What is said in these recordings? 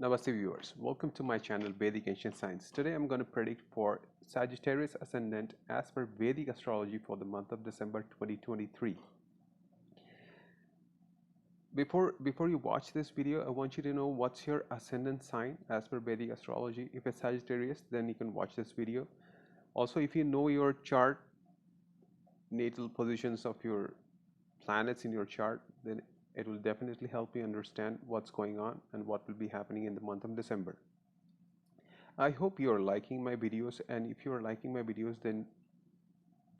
Namaste viewers, welcome to my channel Vedic Ancient Science. Today I'm going to predict for Sagittarius ascendant as per Vedic Astrology for the month of December 2023. Before you watch this video, I want you to know what's your ascendant sign as per Vedic Astrology. If it's Sagittarius, then you can watch this video. Also, if you know your chart, natal positions of your planets in your chart, then it will definitely help you understand what's going on and what will be happening in the month of December. I hope you are liking my videos, and if you are liking my videos, then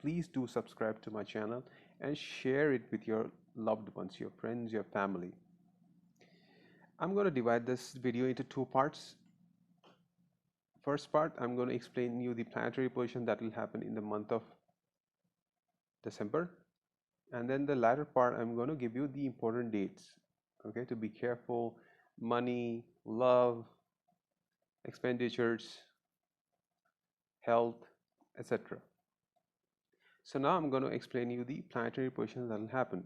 please do subscribe to my channel and share it with your loved ones, your friends, your family. I'm going to divide this video into two parts. First part, I'm going to explain you the planetary position that will happen in the month of December. And then the latter part, I'm going to give you the important dates, okay, to be careful, money, love, expenditures, health, etc. So now I'm going to explain you the planetary positions that will happen.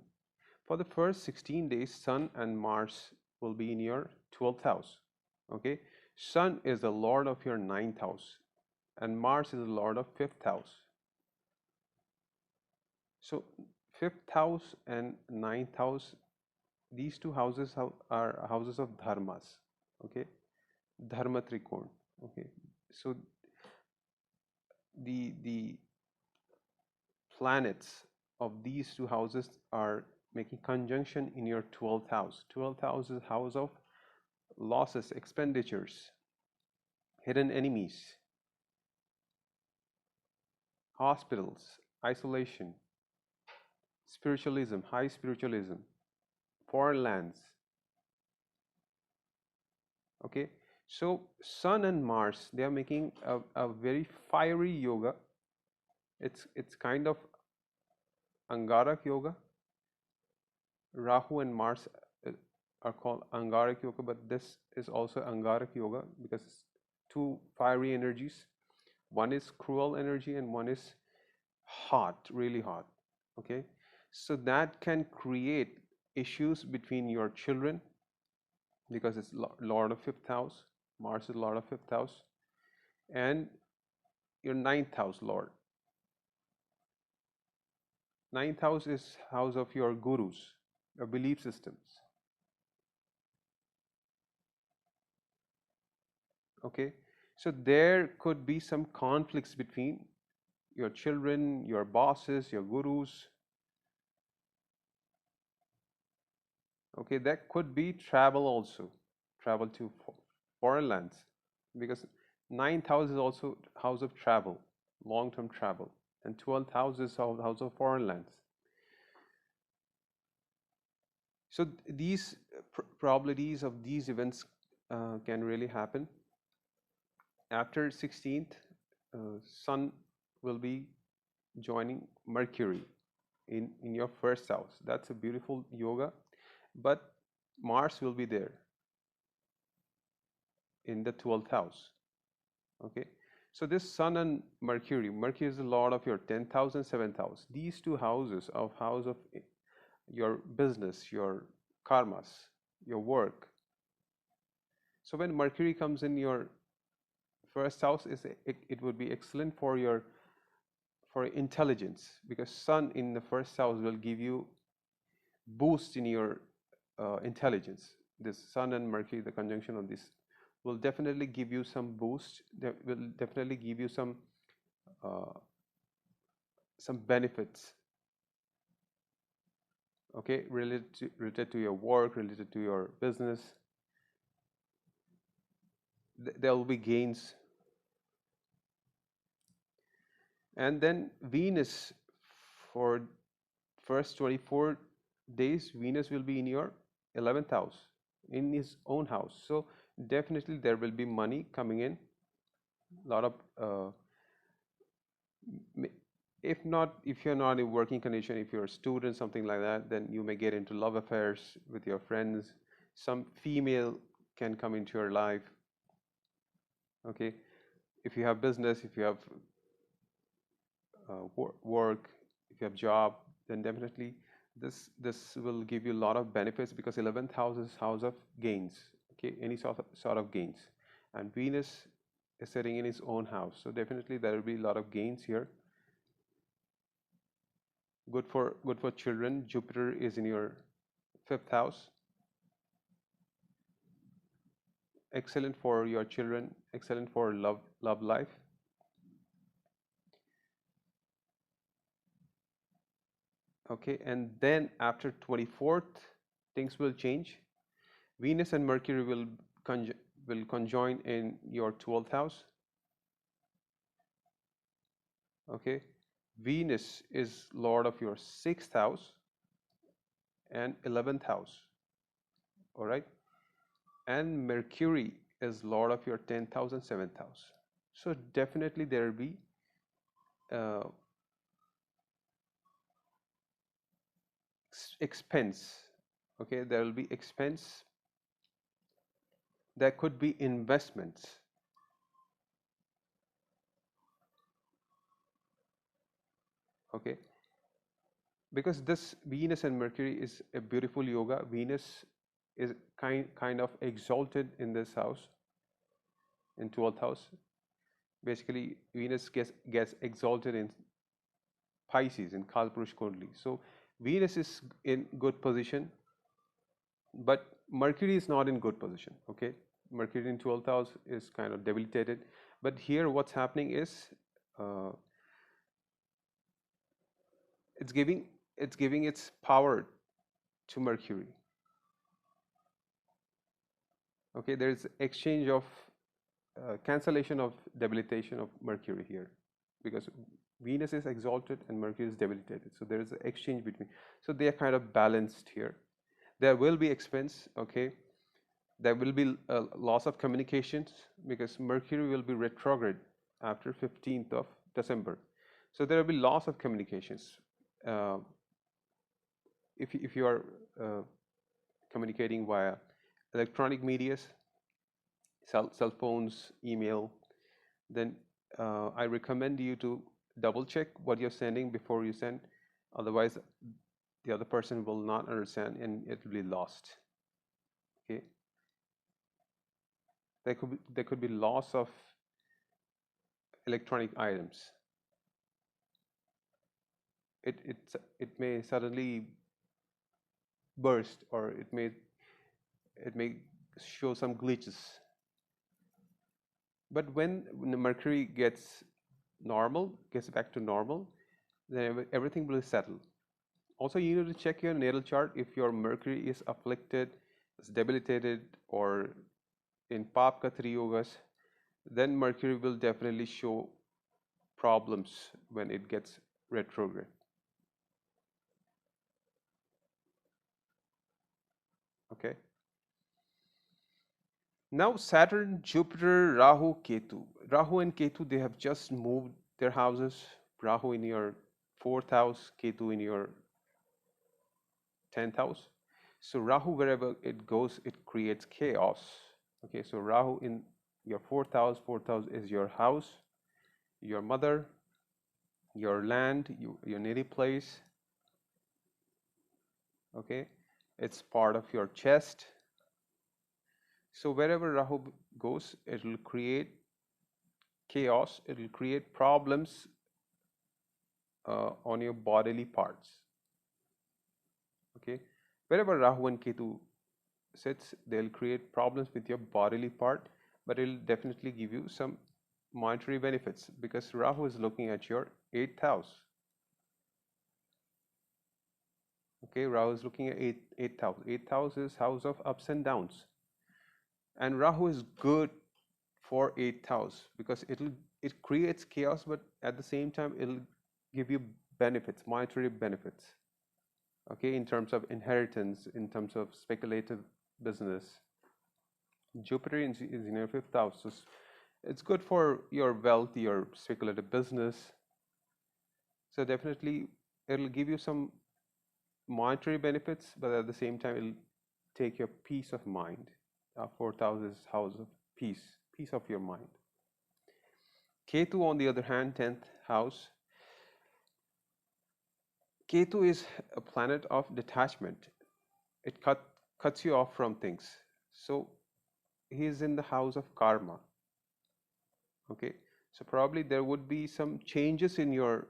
For the first 16 days, Sun and Mars will be in your 12th house, okay. Sun is the lord of your 9th house and Mars is the lord of 5th house. So 5th house and 9th house, these two houses are houses of dharmas, okay, dharma trikon, okay. So the planets of these two houses are making conjunction in your 12th house. 12th house is house of losses, expenditures, hidden enemies, hospitals, isolation, spiritualism, high spiritualism, foreign lands, okay. So Sun and Mars, they are making a very fiery yoga. It's kind of Angarak yoga. Rahu and Mars are called Angarak yoga, but this is also Angarak yoga because it's two fiery energies. One is cruel energy and one is hot, really hot, okay. So that can create issues between your children because it's lord of 5th house. Mars is lord of 5th house and your 9th house lord. 9th house is house of your gurus, your belief systems, okay. So there could be some conflicts between your children, your bosses, your gurus, okay. That could be travel also, travel to foreign lands, because 9th house is also house of travel, long-term travel, and 12th house is house of foreign lands. So these probabilities of these events can really happen. After 16th, Sun will be joining Mercury in your first house. That's a beautiful yoga, but Mars will be there in the 12th house, okay. So this Sun and Mercury is the lord of your 10th house and 7th house. These two houses of house of your business, your karmas, your work. So when Mercury comes in your first house, it would be excellent for intelligence, because Sun in the first house will give you boost in your intelligence. This Sun and Mercury, the conjunction of this, will definitely give you some boost. That will definitely give you some benefits, okay, related to your work, related to your business. There will be gains. And then Venus, for first 24 days, Venus will be in your 11th house, in his own house. So definitely there will be money coming in, a lot of if you're not in working condition, if you're a student, something like that, then you may get into love affairs with your friends. Some female can come into your life, okay. If you have business, if you have work, if you have job, then definitely this will give you a lot of benefits, because 11th house is house of gains, okay, any sort of gains. And Venus is sitting in his own house, so definitely there will be a lot of gains here. Good for children. Jupiter is in your fifth house. Excellent for your children, excellent for love life. Okay, and then after 24th, things will change. Venus and Mercury will conjoin in your 12th house. Okay, Venus is lord of your 6th house and 11th house. All right, and Mercury is lord of your 10th house and 7th house. So definitely there will be uh, expense. Okay, there will be expense. There could be investments. Okay, because this Venus and Mercury is a beautiful yoga. Venus is kind of exalted in this house, in 12th house. Basically, Venus gets exalted in Pisces, in Kalpurush Kundli. So Venus is in good position, but Mercury is not in good position. Okay, Mercury in 12th house is kind of debilitated. But here, what's happening is uh, it's giving its power to Mercury. Okay, there is exchange of cancellation of debilitation of Mercury here, because Venus is exalted and Mercury is debilitated. So there is an exchange between. So they are kind of balanced here. There will be expense. Okay, there will be a loss of communications because Mercury will be retrograde after 15th of December. So there will be loss of communications. Uh, if you are communicating via electronic medias, cell phones, email, then I recommend you to double check what you're sending before you send. Otherwise, the other person will not understand and it will be lost. Okay, there could be loss of electronic items. It may suddenly burst, or it may show some glitches. But when the Mercury gets back to normal, then everything will settle. Also, you need to check your natal chart if your Mercury is afflicted, is debilitated, or in Papka Yogas, then Mercury will definitely show problems when it gets retrograde. Okay. Now Saturn, Jupiter, Rahu, Ketu. Rahu and Ketu, they have just moved their houses. Rahu in your fourth house, Ketu in your 10th house. So Rahu, wherever it goes, it creates chaos. Okay, so Rahu in your fourth house is your house, your mother, your land, your native place. Okay, it's part of your chest. So wherever Rahu goes, it will create chaos, it will create problems on your bodily parts. Okay, wherever Rahu and Ketu sits, they'll create problems with your bodily part, but it'll definitely give you some monetary benefits because Rahu is looking at your 8th house. Okay, Rahu is looking at 8th house. 8th house is house of ups and downs, and Rahu is good for 8th house because it creates chaos, but at the same time it'll give you benefits, monetary benefits. Okay, in terms of inheritance, in terms of speculative business. Jupiter is in your 5th house, so it's good for your wealth, your speculative business. So definitely it'll give you some monetary benefits, but at the same time it'll take your peace of mind. 4th house is house of peace of your mind. Ketu, on the other hand, 10th house. Ketu is a planet of detachment. It cuts you off from things. So he's in the house of karma. Okay, so probably there would be some changes in your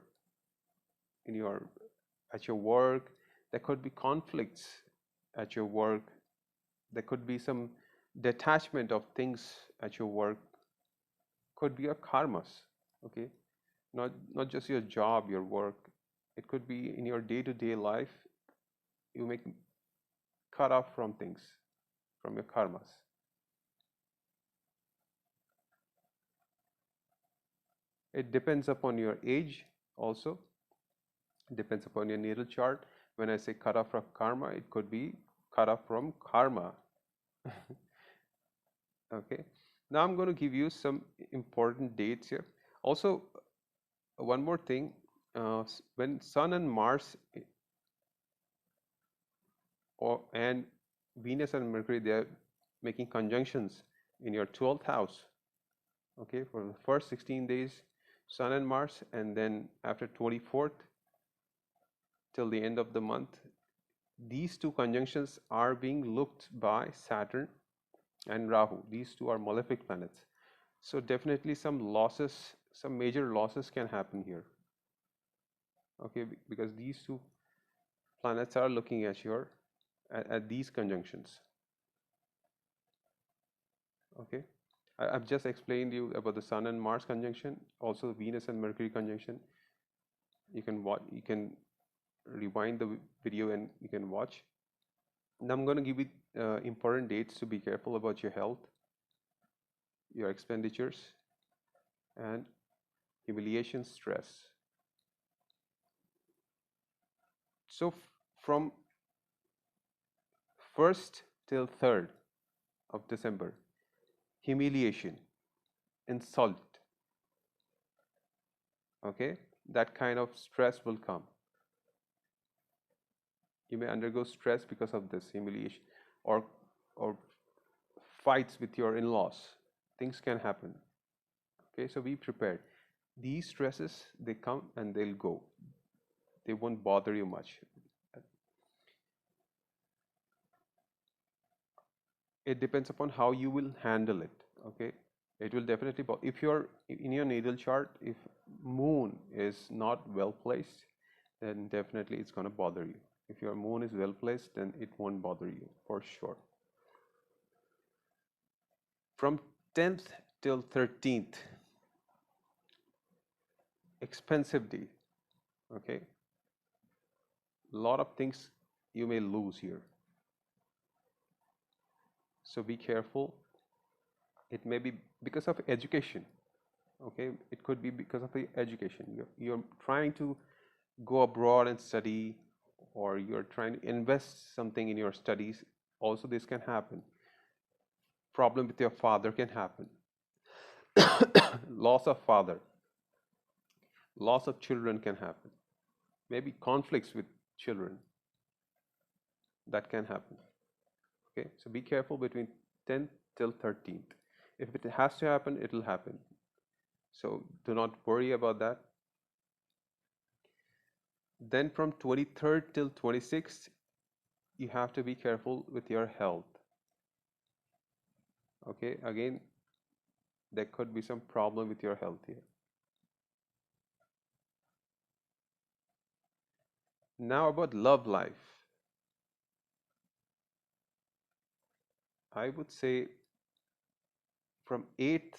at your work. There could be conflicts at your work. There could be some detachment of things at your work. Could be your karmas. Okay, not just your job, your work. It could be in your day-to-day life. You make cut off from things, from your karmas. It depends upon your age also. It depends upon your natal chart. When I say cut off from karma, it could be cut off from karma. Okay. Now I'm going to give you some important dates here. Also, one more thing. When Sun and Mars and Venus and Mercury, they are making conjunctions in your 12th house. Okay, for the first 16 days, Sun and Mars, and then after 24th till the end of the month, these two conjunctions are being looked by Saturn and Rahu. These two are malefic planets. So definitely some losses, some major losses can happen here. Okay, because these two planets are looking at at these conjunctions. Okay, I've just explained you about the Sun and Mars conjunction, also Venus and Mercury conjunction. You can rewind the video and you can watch. Now I'm going to give you important dates to be careful about your health, your expenditures, and humiliation, stress. So from 1st till 3rd of December, humiliation, insult, okay, that kind of stress will come. You may undergo stress because of this humiliation, or fights with your in-laws. Things can happen. Okay, so be prepared. These stresses, they come and they'll go. They won't bother you much. It depends upon how you will handle it. Okay, it will definitely if you're in your natal chart, if moon is not well placed, then definitely it's going to bother you. If your moon is well placed, then it won't bother you for sure. From 10th till 13th, expensive day. Okay, a lot of things you may lose here, so be careful. It may be because of education. Okay, it could be because of the education. You're trying to go abroad and study, or you're trying to invest something in your studies. Also, this can happen. Problem with your father can happen. Loss of father, loss of children can happen. Maybe conflicts with children, that can happen. Okay, so be careful between 10th till 13th. If it has to happen, it will happen. So do not worry about that. Then from 23rd till 26th, you have to be careful with your health. Okay, again, there could be some problem with your health here. Now about love life. I would say from 8th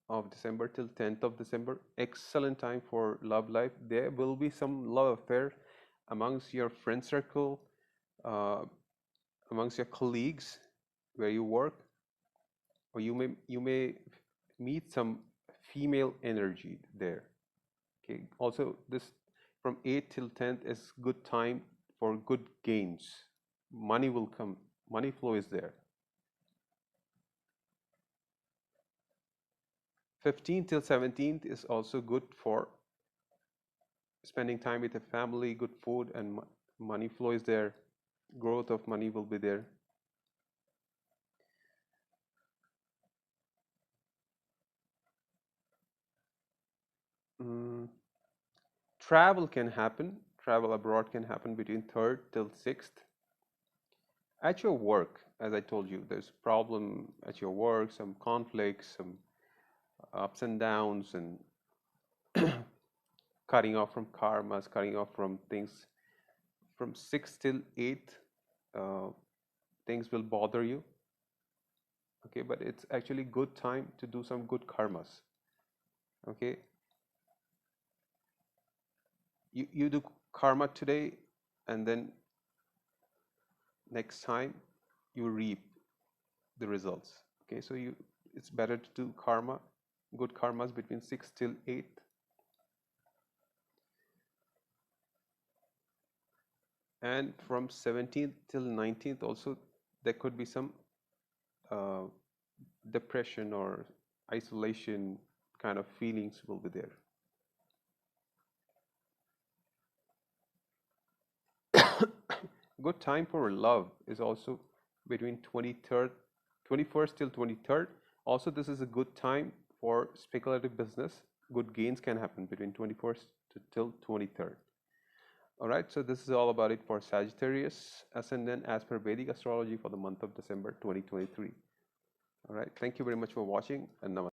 of December till 10th of December, excellent time for love life. There will be some love affair amongst your friend circle, uh, amongst your colleagues where you work, or you may meet some female energy there. Okay, also this from 8th till 10th is good time for good gains. Money will come, money flow is there. 15th till 17th is also good for spending time with the family, good food, and money flow is there. Growth of money will be there. Mm, travel can happen. Travel abroad can happen between 3rd till 6th. At your work, as I told you, there's problem at your work, some conflicts, some ups and downs, and cutting off from karmas, cutting off from things. From 6 till 8, uh, things will bother you. Okay, but it's actually good time to do some good karmas. Okay, you do karma today, and then next time you reap the results. Okay, so it's better to do karma, good karmas between 6 till 8. And from 17th till 19th also, there could be some uh, depression or isolation kind of feelings will be there. Good time for love is also between 23rd, 21st till 23rd. Also, this is a good time for speculative business. Good gains can happen between 21st till 23rd. All right, so this is all about it for Sagittarius ascendant as per Vedic astrology for the month of December 2023. All right, thank you very much for watching, and namaste.